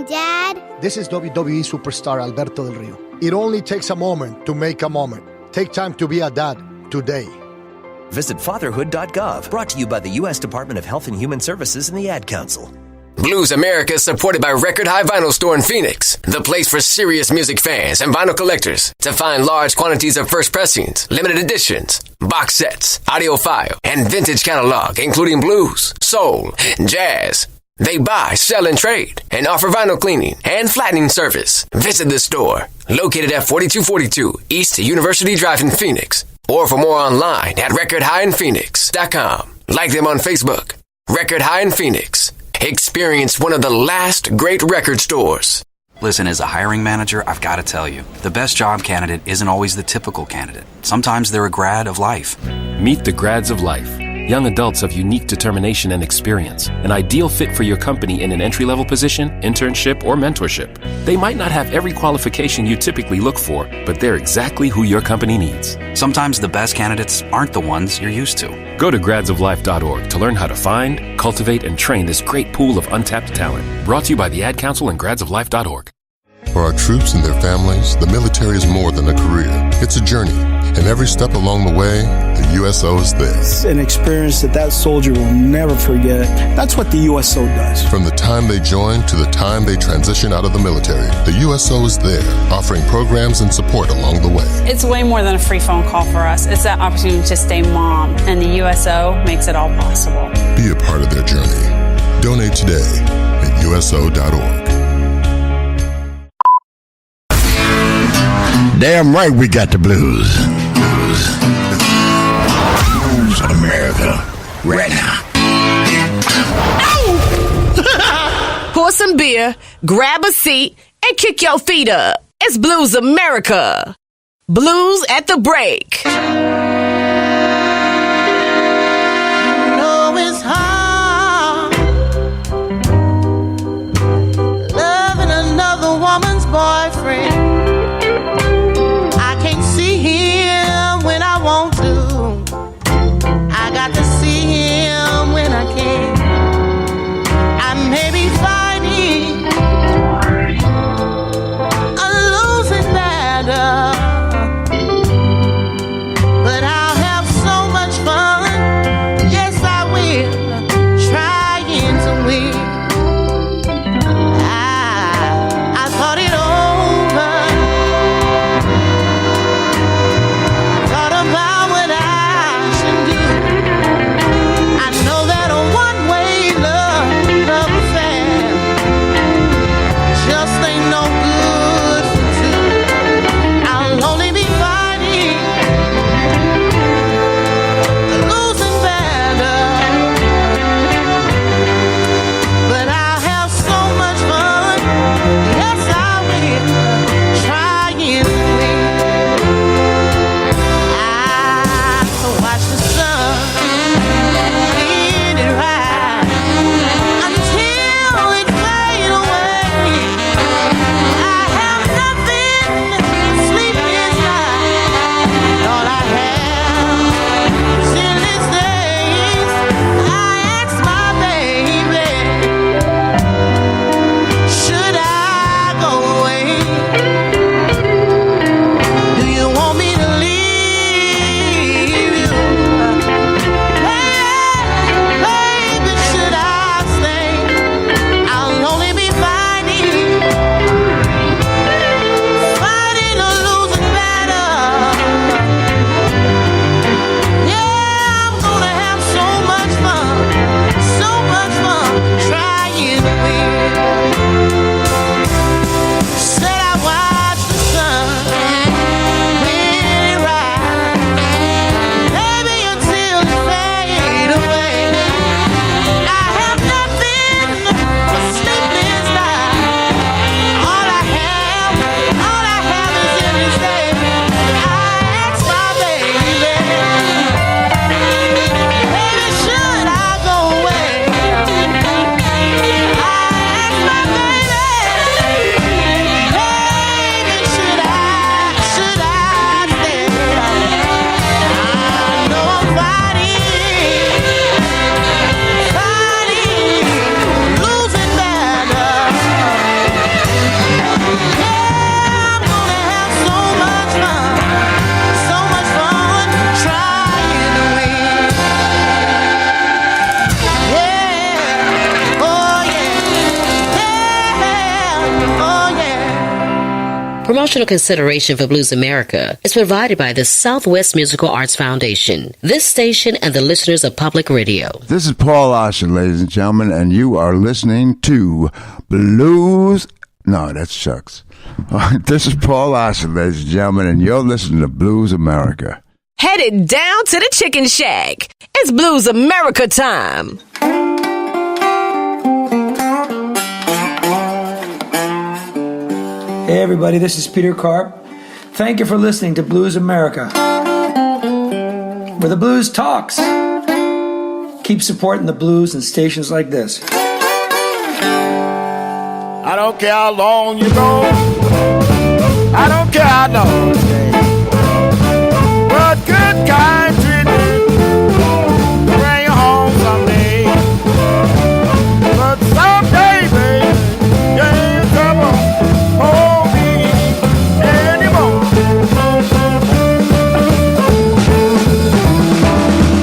Dad. This is WWE superstar Alberto Del Rio. It only takes a moment to make a moment. Take time to be a dad today. Visit fatherhood.gov, brought to you by the U.S. Department of Health and Human Services and the Ad Council. Blues America is supported by Record High Vinyl Store in Phoenix, the place for serious music fans and vinyl collectors to find large quantities of first pressings, limited editions, box sets, audiophile, and vintage catalog, including blues, soul, jazz. They buy, sell, and trade, and offer vinyl cleaning and flattening service. Visit the store, located at 4242 East University Drive in Phoenix, or for more online at recordhighinphoenix.com. Like them on Facebook. Record High in Phoenix. Experience one of the last great record stores. Listen, as a hiring manager, I've got to tell you, the best job candidate isn't always the typical candidate. Sometimes they're a grad of life. Meet the grads of life. Young adults of unique determination and experience, an ideal fit for your company in an entry-level position, internship, or mentorship. They might not have every qualification you typically look for, but they're exactly who your company needs. Sometimes the best candidates aren't the ones you're used to. Go to gradsoflife.org to learn how to find, cultivate, and train this great pool of untapped talent. Brought to you by the Ad Council and gradsoflife.org. For our troops and their families, the military is more than a career. It's a journey, and every step along the way, the USO is there. It's an experience that soldier will never forget. That's what the USO does. From the time they join to the time they transition out of the military, the USO is there, offering programs and support along the way. It's way more than a free phone call for us. It's that opportunity to stay mom, and the USO makes it all possible. Be a part of their journey. Donate today at USO.org. Damn right we got the blues. Blues America. Right now. Pour some beer, grab a seat, and kick your feet up. It's Blues America. Blues at the break. It's hard loving another woman's boyfriend. I got to see him when I can. I may be fighting a losing battle, but I Promotional consideration for Blues America is provided by the Southwest Musical Arts Foundation, this station, and the listeners of public radio. This is Paul Osher, ladies and gentlemen, and you are listening to Blues. No, that's Chuck's. This is Paul Osher, ladies and gentlemen, and you're listening to Blues America. Headed down to the Chicken Shack. It's Blues America time. Hey everybody, this is Peter Karp. Thank you for listening to Blues America, where the blues talks. Keep supporting the blues and stations like this. I don't care how long you go, I don't care how long you stay, but good kind treatment to bring you home someday. But someday, baby, you ain't in trouble. Hold me anymore.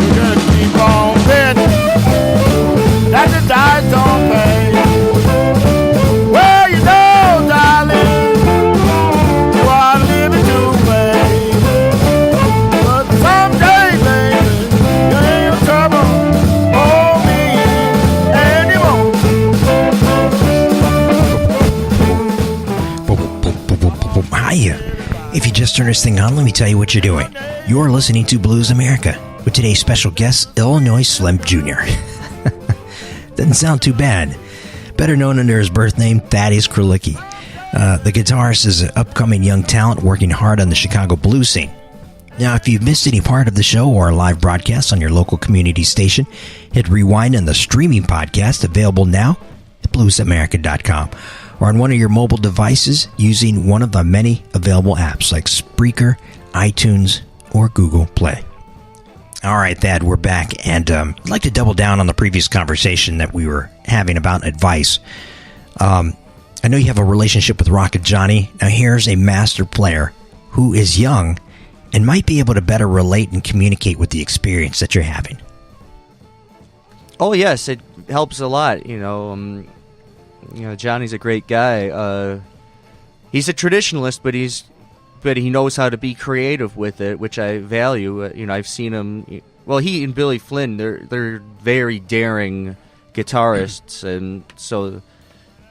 You just keep on betting that the dice don't pay. Well, you know, darling, you are living too late. But someday, baby, you ain't in trouble. Hold me anymore. Hiya. If you just turned this thing on, let me tell you what you're doing. You're listening to Blues America with today's special guest, Illinois Slim Jr. Doesn't sound too bad. Better known under his birth name, Thaddeus Krolicki. The guitarist is an upcoming young talent working hard on the Chicago blues scene. Now, if you've missed any part of the show or a live broadcast on your local community station, hit rewind on the streaming podcast available now at bluesamerica.com or on one of your mobile devices using one of the many available apps like Spreaker, iTunes, or Google Play. All right, Thad, we're back, and I'd like to double down on the previous conversation that we were having about advice. I know you have a relationship with Rocket Johnny. Now, here's a master player who is young and might be able to better relate and communicate with the experience that you're having. Oh, yes, it helps a lot, Johnny's a great guy. He's a traditionalist, but he knows how to be creative with it, which I value. I've seen him. Well, he and Billy Flynn, they're very daring guitarists, and so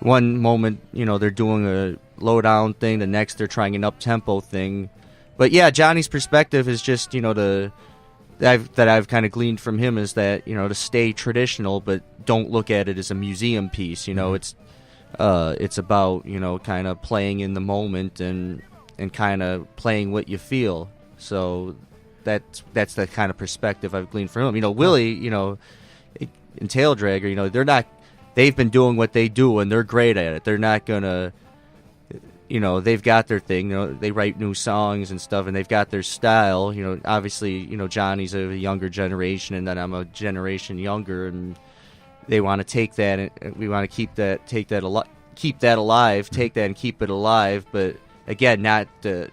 one moment, they're doing a low down thing, the next they're trying an up tempo thing. But yeah, Johnny's perspective is just that I've kind of gleaned from him is that to stay traditional, but don't look at it as a museum piece. It's about kind of playing in the moment and kind of playing what you feel. So that's the kind of perspective I've gleaned from him. Willie, and Taildragger, they've been doing what they do and they're great at it. They're not gonna, they've got their thing. They write new songs and stuff, and they've got their style. Obviously, Johnny's a younger generation, and then I'm a generation younger, and they want to take that, and we want to keep that alive, take that and keep it alive. But again, not to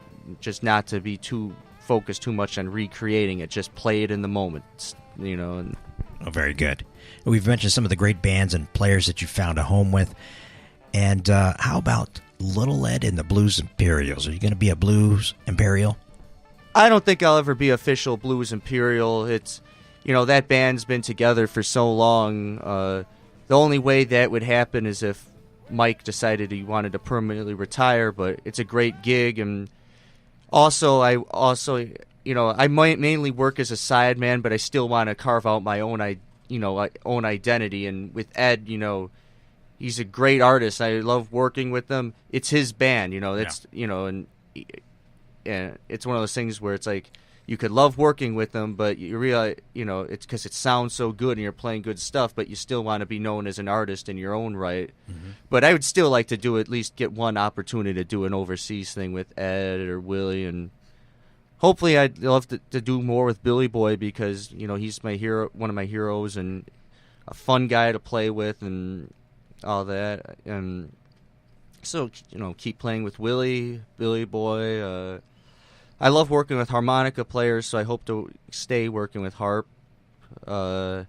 be too focused too much on recreating it. Just play it in the moment, And Oh, very good. We've mentioned some of the great bands and players that you found a home with. And how about Lil Ed and the Blues Imperials? Are you going to be a Blues Imperial? I don't think I'll ever be official Blues Imperial. It's, that band's been together for so long. The only way that would happen is if Mike decided he wanted to permanently retire, but it's a great gig. And I might mainly work as a sideman, but I still want to carve out my own identity. And with Ed, he's a great artist. I love working with him. It's his band, it's, and it's one of those things where it's like, you could love working with them, but you realize, it's because it sounds so good and you're playing good stuff, but you still want to be known as an artist in your own right. Mm-hmm. But I would still like to at least get one opportunity to do an overseas thing with Ed or Willie, and hopefully I'd love to do more with Billy Boy because, he's my hero, one of my heroes, and a fun guy to play with and all that. And so, keep playing with Willie, Billy Boy. I love working with harmonica players, so I hope to stay working with harp. I'm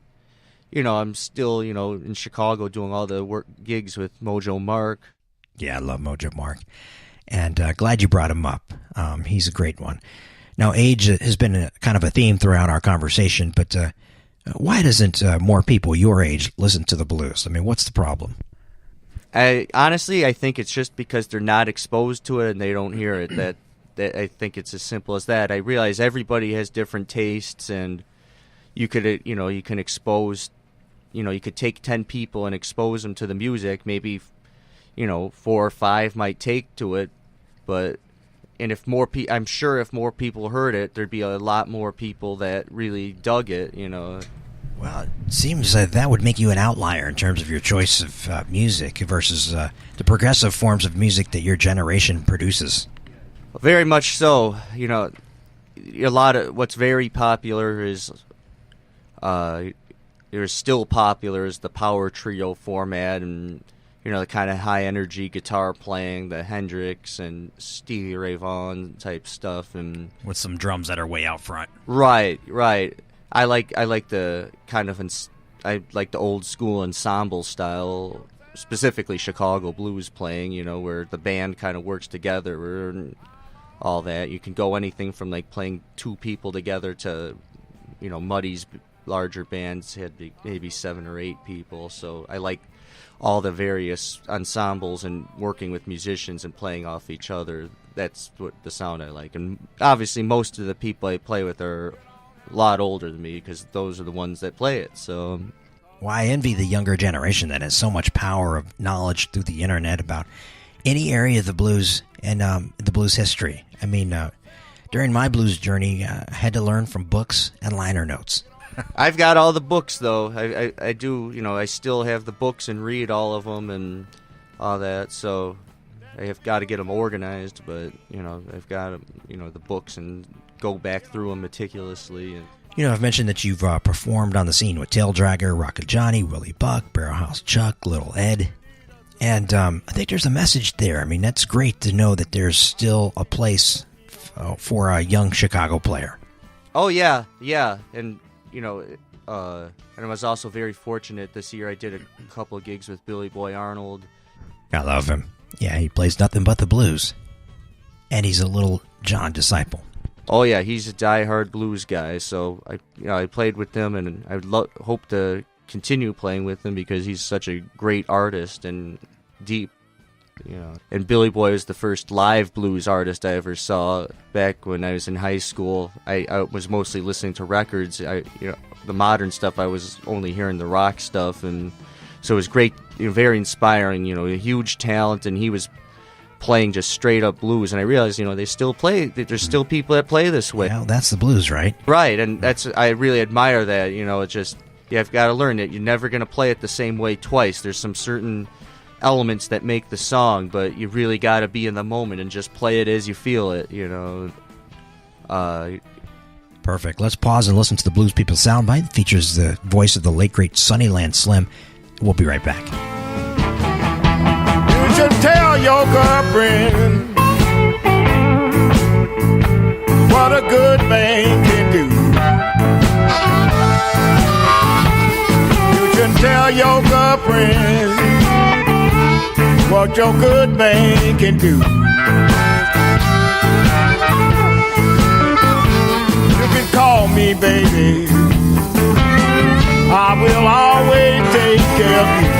still, in Chicago doing all the gigs with Mojo Mark. Yeah, I love Mojo Mark. and glad you brought him up. He's a great one. Now, age has been kind of a theme throughout our conversation, but why doesn't more people your age listen to the blues? I mean, what's the problem? Honestly, I think it's just because they're not exposed to it and they don't hear it. That I think it's as simple as that. I realize everybody has different tastes, and you could, you can expose, you could take 10 people and expose them to the music. Maybe, 4 or 5 might take to it, and if more I'm sure if more people heard it, there'd be a lot more people that really dug it. Well, it seems that would make you an outlier in terms of your choice of music versus the progressive forms of music that your generation produces. Very much so. A lot of what's very popular is, still popular is the power trio format, and the kind of high energy guitar playing, the Hendrix and Stevie Ray Vaughan type stuff, and with some drums that are way out front. Right. I like the kind of I like the old school ensemble style, specifically Chicago blues playing. Where the band kind of works together and all that. You can go anything from like playing 2 people together to, Muddy's larger bands had maybe 7 or 8 people. So I like all the various ensembles and working with musicians and playing off each other. That's what the sound I like. And obviously most of the people I play with are a lot older than me, because those are the ones that play it. So, well, I envy the younger generation that has so much power of knowledge through the internet about any area of the blues and the blues history. I mean, during my blues journey, I had to learn from books and liner notes. I've got all the books, though. I do, I still have the books and read all of them and all that. So I have got to get them organized, but, I've got, the books and go back through them meticulously. And I've mentioned that you've performed on the scene with Taildragger, Rockin' Johnny, Willie Buck, Barrelhouse Chuck, Lil Ed. And I think there's a message there. I mean, that's great to know that there's still a place for a young Chicago player. Oh, yeah. And, and I was also very fortunate this year. I did a couple of gigs with Billy Boy Arnold. I love him. Yeah, he plays nothing but the blues. And he's a Little John disciple. Oh, yeah, he's a diehard blues guy. So, I played with him, and I hope to continue playing with him because he's such a great artist and deep. And Billy Boy was the first live blues artist I ever saw back when I was in high school. I was mostly listening to records. The modern stuff, I was only hearing the rock stuff, and so it was great, very inspiring. A huge talent, and he was playing just straight up blues. And I realized, they still play. There's still people that play this way. Well, that's the blues, right? Right, and I really admire that. It's just you've got to learn it. You're never going to play it the same way twice. There's some certain elements that make the song, but you really got to be in the moment and just play it as you feel it, Perfect. Let's pause and listen to the Blues People soundbite. It features the voice of the late, great Sunnyland Slim. We'll be right back. You should tell your girlfriend what a good man can do. You should tell your girlfriend what your good man can do. You can call me, baby. I will always take care of you.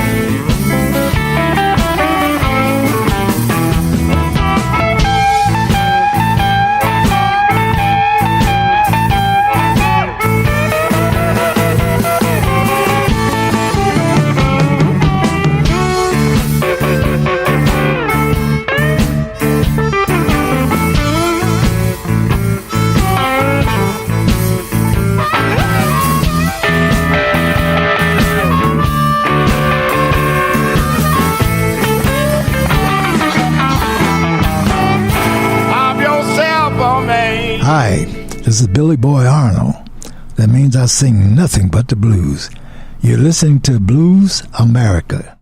Hi, this is Billy Boy Arnold. That means I sing nothing but the blues. You're listening to Blues America.